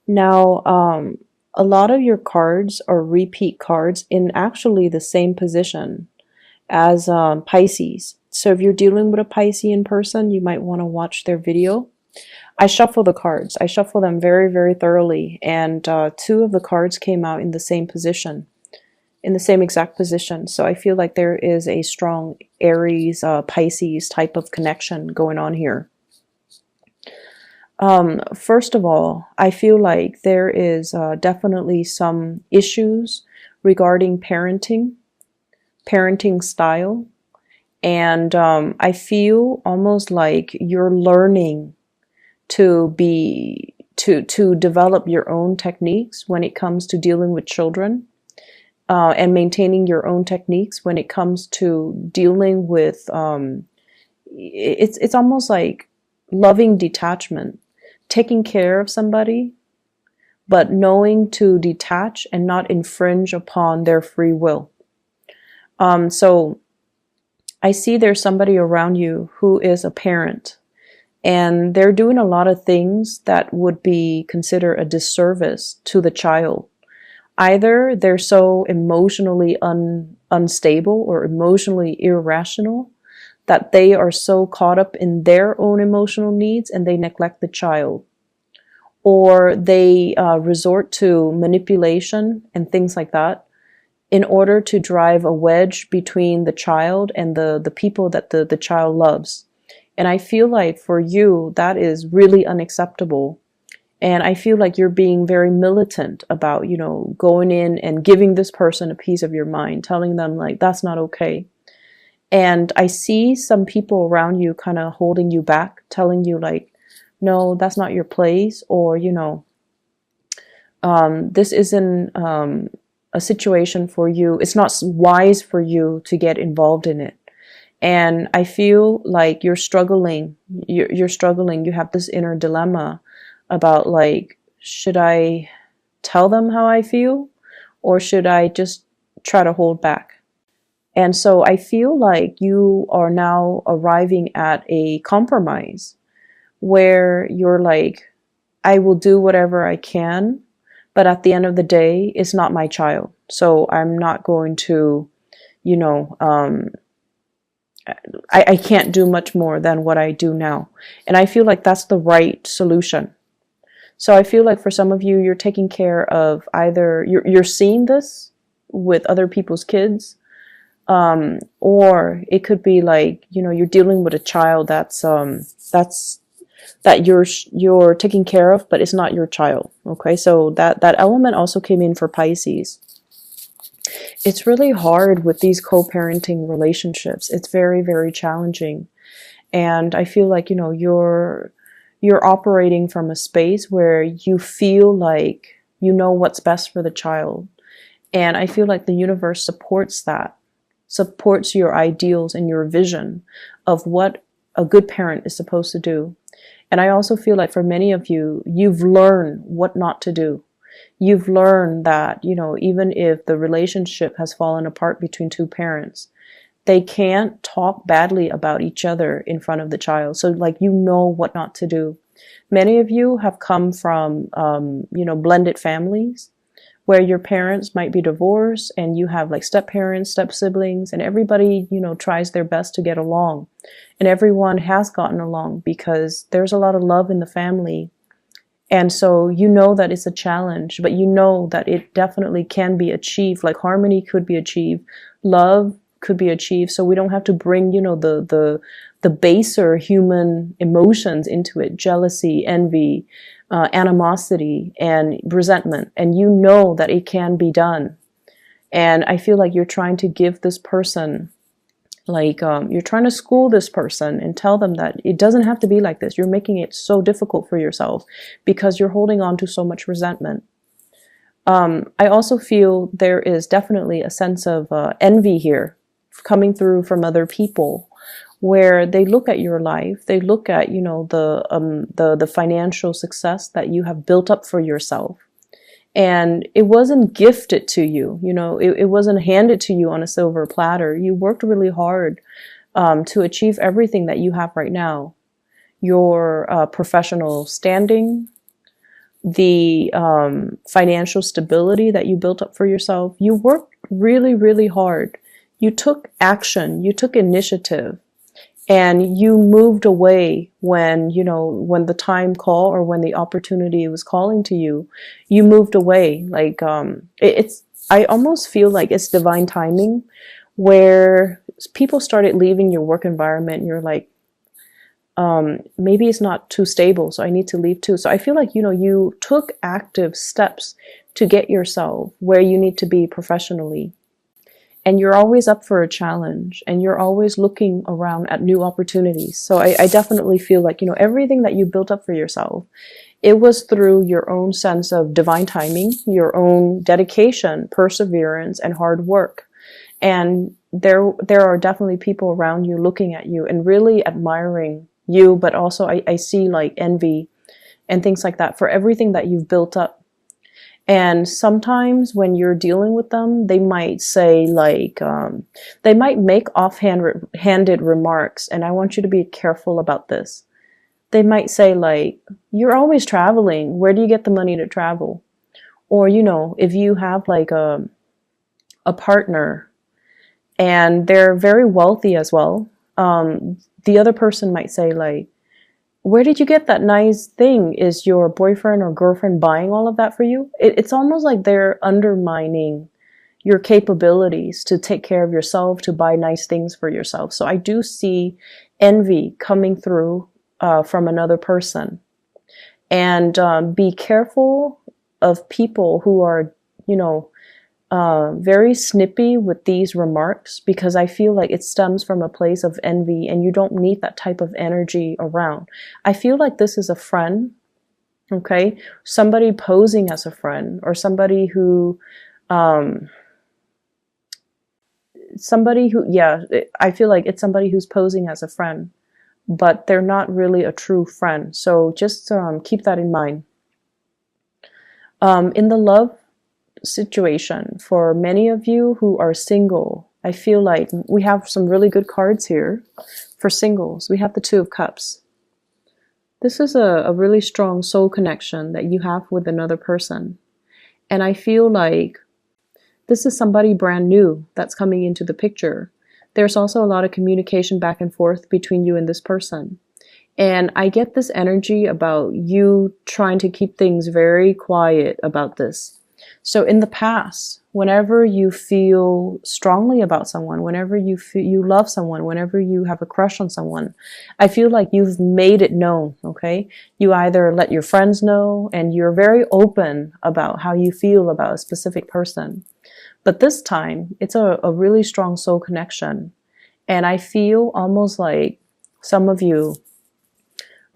Now, a lot of your cards are repeat cards in actually the same position as Pisces. So if you're dealing with a Piscean person, you might want to watch their video. I shuffle the cards. I shuffle them very, very thoroughly. And two of the cards came out in the same position, in the same exact position. So I feel like there is a strong Aries, Pisces type of connection going on here. First of all, I feel like there is definitely some issues regarding parenting style. And I feel almost like you're learning to develop your own techniques when it comes to dealing with children, and maintaining your own techniques when it comes to dealing with it's almost like loving detachment, taking care of somebody, but knowing to detach and not infringe upon their free will. So I see there's somebody around you who is a parent, and they're doing a lot of things that would be considered a disservice to the child. Either they're so emotionally unstable or emotionally irrational that they are so caught up in their own emotional needs and they neglect the child. Or they resort to manipulation and things like that in order to drive a wedge between the child and the people that the child loves. And I feel like for you, that is really unacceptable. And I feel like you're being very militant about, going in and giving this person a piece of your mind, telling them like, that's not okay. And I see some people around you kind of holding you back, telling you like, no, that's not your place. Or, this isn't a situation for you. It's not wise for you to get involved in it. And I feel like you're struggling. You're struggling. You have this inner dilemma about like, should I tell them how I feel, or should I just try to hold back? And so I feel like you are now arriving at a compromise where you're like, I will do whatever I can, but at the end of the day, it's not my child. So I'm not going to, I can't do much more than what I do now. And I feel like that's the right solution. So I feel like for some of you, you're taking care of either, you're seeing this with other people's kids, or it could be like, you're dealing with a child that you're taking care of, but it's not your child. Okay, so that element also came in for Pisces. It's really hard with these co-parenting relationships. It's very, very challenging. And I feel like, you're operating from a space where you feel like you know what's best for the child. And I feel like the universe supports that, supports your ideals and your vision of what a good parent is supposed to do. And I also feel like for many of you, you've learned what not to do. You've learned that, even if the relationship has fallen apart between two parents, they can't talk badly about each other in front of the child. So like, what not to do. Many of you have come from, blended families where your parents might be divorced and you have like step parents, step siblings, and everybody, tries their best to get along. And everyone has gotten along because there's a lot of love in the family. And so that it's a challenge, but that it definitely can be achieved. Like harmony could be achieved, love could be achieved. So we don't have to bring, the baser human emotions into it: jealousy, envy, animosity, and resentment. And that it can be done. And I feel like you're trying to give this person, you're trying to school this person and tell them that it doesn't have to be like this. You're making it so difficult for yourself because you're holding on to so much resentment. I also feel there is definitely a sense of envy here coming through from other people, where they look at your life, they look at, the financial success that you have built up for yourself. And it wasn't gifted to you, it wasn't handed to you on a silver platter. You worked really hard to achieve everything that you have right now. Your professional standing, the financial stability that you built up for yourself. You worked really, really hard. You took action, you took initiative, and you moved away when, when the time called or when the opportunity was calling to you. You moved away. Like, I almost feel like it's divine timing, where people started leaving your work environment and you're like, maybe it's not too stable, so I need to leave too. So I feel like, you took active steps to get yourself where you need to be professionally. And you're always up for a challenge, and you're always looking around at new opportunities. So I definitely feel like, everything that you built up for yourself, it was through your own sense of divine timing, your own dedication, perseverance, and hard work. And there are definitely people around you looking at you and really admiring you, but also I see like envy and things like that for everything that you've built up. And sometimes when you're dealing with them, they might say like, they might make offhanded remarks, and I want you to be careful about this. They might say like, you're always traveling. Where do you get the money to travel? Or, if you have like a partner and they're very wealthy as well, the other person might say like, where did you get that nice thing? Is your boyfriend or girlfriend buying all of that for you? It's almost like they're undermining your capabilities to take care of yourself, to buy nice things for yourself. So I do see envy coming through from another person. And be careful of people who are, very snippy with these remarks, because I feel like it stems from a place of envy, and you don't need that type of energy around. I feel like this is a friend, okay? Somebody posing as a friend, or somebody who, yeah, I feel like it's somebody who's posing as a friend, but they're not really a true friend. So just keep that in mind. In the love situation, for many of you who are single, I feel like we have some really good cards here for singles. We have the Two of Cups. This is a really strong soul connection that you have with another person. And I feel like this is somebody brand new that's coming into the picture. There's also a lot of communication back and forth between you and this person. And I get this energy about you trying to keep things very quiet about this. So in the past, whenever you feel strongly about someone, whenever you feel you love someone, whenever you have a crush on someone, I feel like you've made it known, okay? You either let your friends know, and you're very open about how you feel about a specific person. But this time, it's a really strong soul connection. And I feel almost like some of you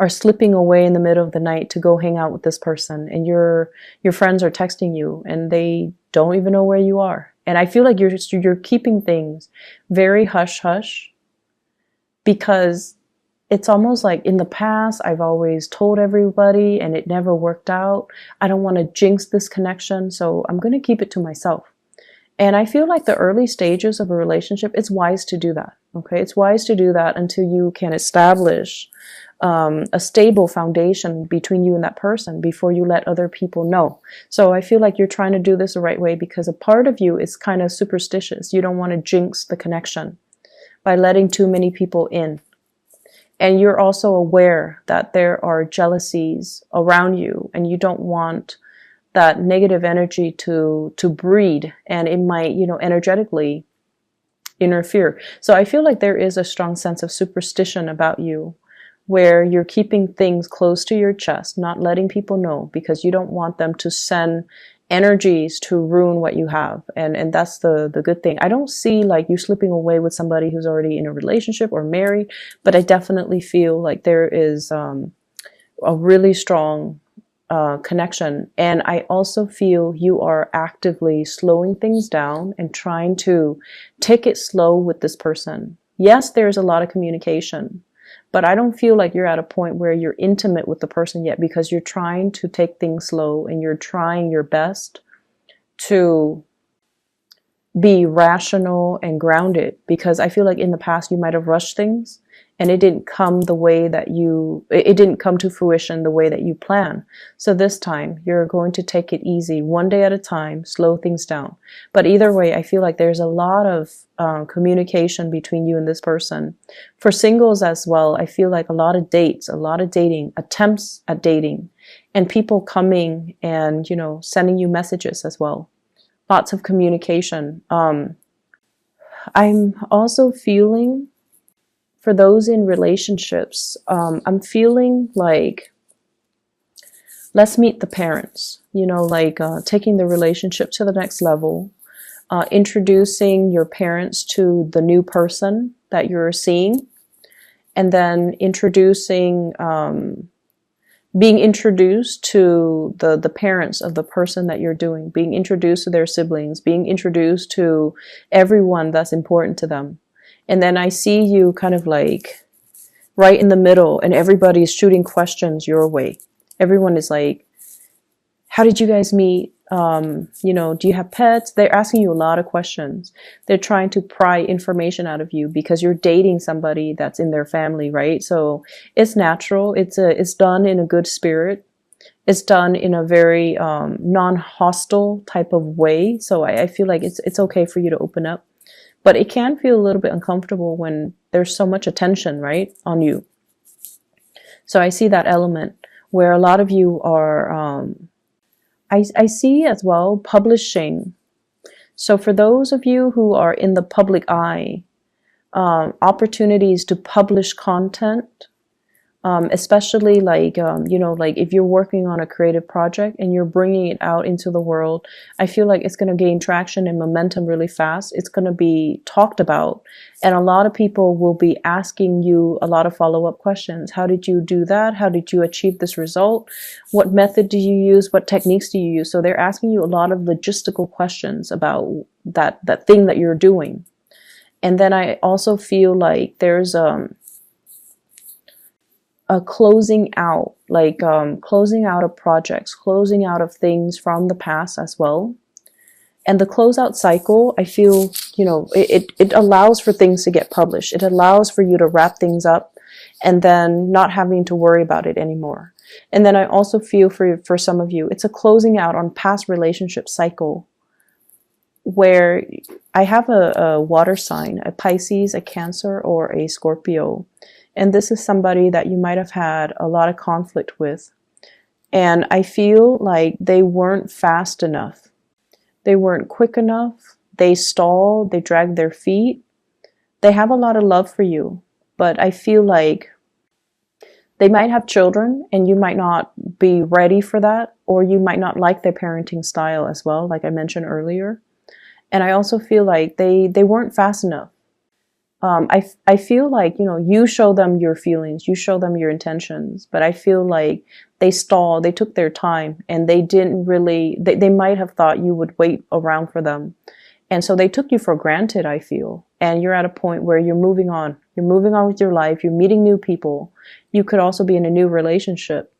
are slipping away in the middle of the night to go hang out with this person, and your friends are texting you and they don't even know where you are. And I feel like you're keeping things very hush hush, because it's almost like in the past I've always told everybody and it never worked out. I don't want to jinx this connection, so I'm going to keep it to myself. And I feel like the early stages of a relationship, it's wise to do that. Okay, it's wise to do that until you can establish a stable foundation between you and that person before you let other people know. So I feel like you're trying to do this the right way, because a part of you is kind of superstitious. You don't want to jinx the connection by letting too many people in. And you're also aware that there are jealousies around you, and you don't want that negative energy to breed, and it might, energetically interfere. So I feel like there is a strong sense of superstition about you, where you're keeping things close to your chest, not letting people know, because you don't want them to send energies to ruin what you have. And that's the good thing. I don't see like you slipping away with somebody who's already in a relationship or married, but I definitely feel like there is a really strong connection. And I also feel you are actively slowing things down and trying to take it slow with this person. Yes, there's a lot of communication, but I don't feel like you're at a point where you're intimate with the person yet, because you're trying to take things slow and you're trying your best to be rational and grounded. Because I feel like in the past you might have rushed things and it didn't come the way that it didn't come to fruition the way that you plan. So this time you're going to take it easy, one day at a time, slow things down. But either way, I feel like there's a lot of communication between you and this person. For singles as well, I feel like a lot of dates, a lot of dating, attempts at dating, and people coming and, sending you messages as well. Lots of communication. I'm also feeling, for those in relationships, I'm feeling like, let's meet the parents, taking the relationship to the next level, introducing your parents to the new person that you're seeing, and then being introduced to the parents of the person that you're doing, being introduced to their siblings, being introduced to everyone that's important to them. And then I see you kind of like right in the middle, and everybody's shooting questions your way. Everyone is like, how did you guys meet? Do you have pets? They're asking you a lot of questions. They're trying to pry information out of you because you're dating somebody that's in their family, right? So it's natural. It's done in a good spirit. It's done in a very non-hostile type of way. So I feel like it's okay for you to open up. But it can feel a little bit uncomfortable when there's so much attention, right, on you. So I see that element where a lot of you are, I see as well publishing. So for those of you who are in the public eye, opportunities to publish content, especially like if you're working on a creative project and you're bringing it out into the world, I feel like it's going to gain traction and momentum really fast. It's going to be talked about, and a lot of people will be asking you a lot of follow-up questions. How did you do that? How did you achieve this result? What method do you use? What techniques do you use? So they're asking you a lot of logistical questions about that thing that you're doing. And then I also feel like there's a closing out, closing out of projects, closing out of things from the past as well. And the closeout cycle, I feel, it allows for things to get published. It allows for you to wrap things up and then not having to worry about it anymore. And then I also feel for some of you, it's a closing out on past relationship cycle, where I have a water sign, a Pisces, a Cancer, or a Scorpio. And this is somebody that you might have had a lot of conflict with. And I feel like they weren't fast enough. They weren't quick enough. They stalled. They dragged their feet. They have a lot of love for you. But I feel like they might have children and you might not be ready for that. Or you might not like their parenting style as well, like I mentioned earlier. And I also feel like they weren't fast enough. I feel like, you show them your feelings, you show them your intentions, but I feel like they stalled, they took their time, and they didn't really, they might have thought you would wait around for them. And so they took you for granted, I feel. And you're at a point where you're moving on. You're moving on with your life. You're meeting new people. You could also be in a new relationship.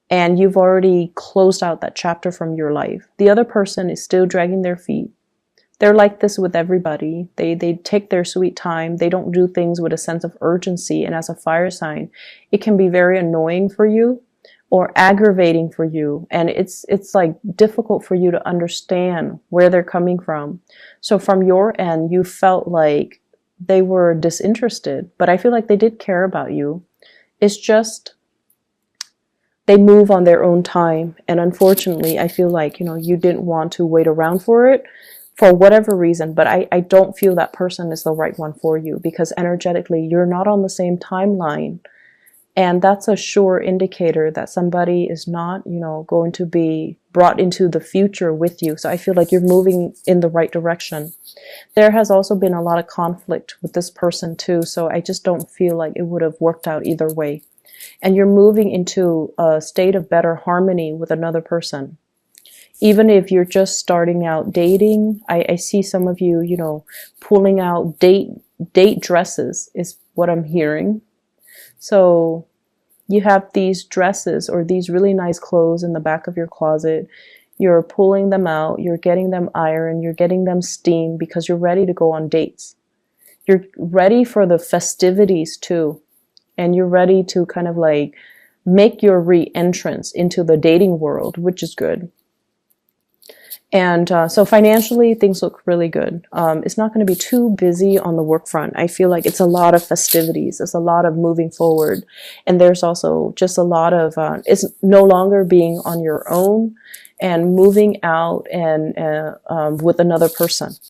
And you've already closed out that chapter from your life. The other person is still dragging their feet. They're like this with everybody. They take their sweet time. They don't do things with a sense of urgency. And as a fire sign, it can be very annoying for you or aggravating for you. And it's like difficult for you to understand where they're coming from. So from your end, you felt like they were disinterested, but I feel like they did care about you. It's just they move on their own time. And unfortunately, I feel like, you didn't want to wait around for it, for whatever reason, but I don't feel that person is the right one for you because energetically you're not on the same timeline. And that's a sure indicator that somebody is not, going to be brought into the future with you. So I feel like you're moving in the right direction. There has also been a lot of conflict with this person too. So I just don't feel like it would have worked out either way. And you're moving into a state of better harmony with another person. Even if you're just starting out dating, I see some of you, pulling out date dresses is what I'm hearing. So you have these dresses or these really nice clothes in the back of your closet. You're pulling them out. You're getting them ironed. You're getting them steamed because you're ready to go on dates. You're ready for the festivities too. And you're ready to kind of like make your re-entrance into the dating world, which is good. And so financially, things look really good. It's not going to be too busy on the work front. I feel like it's a lot of festivities. It's a lot of moving forward. And there's also just a lot of, it's no longer being on your own and moving out and with another person.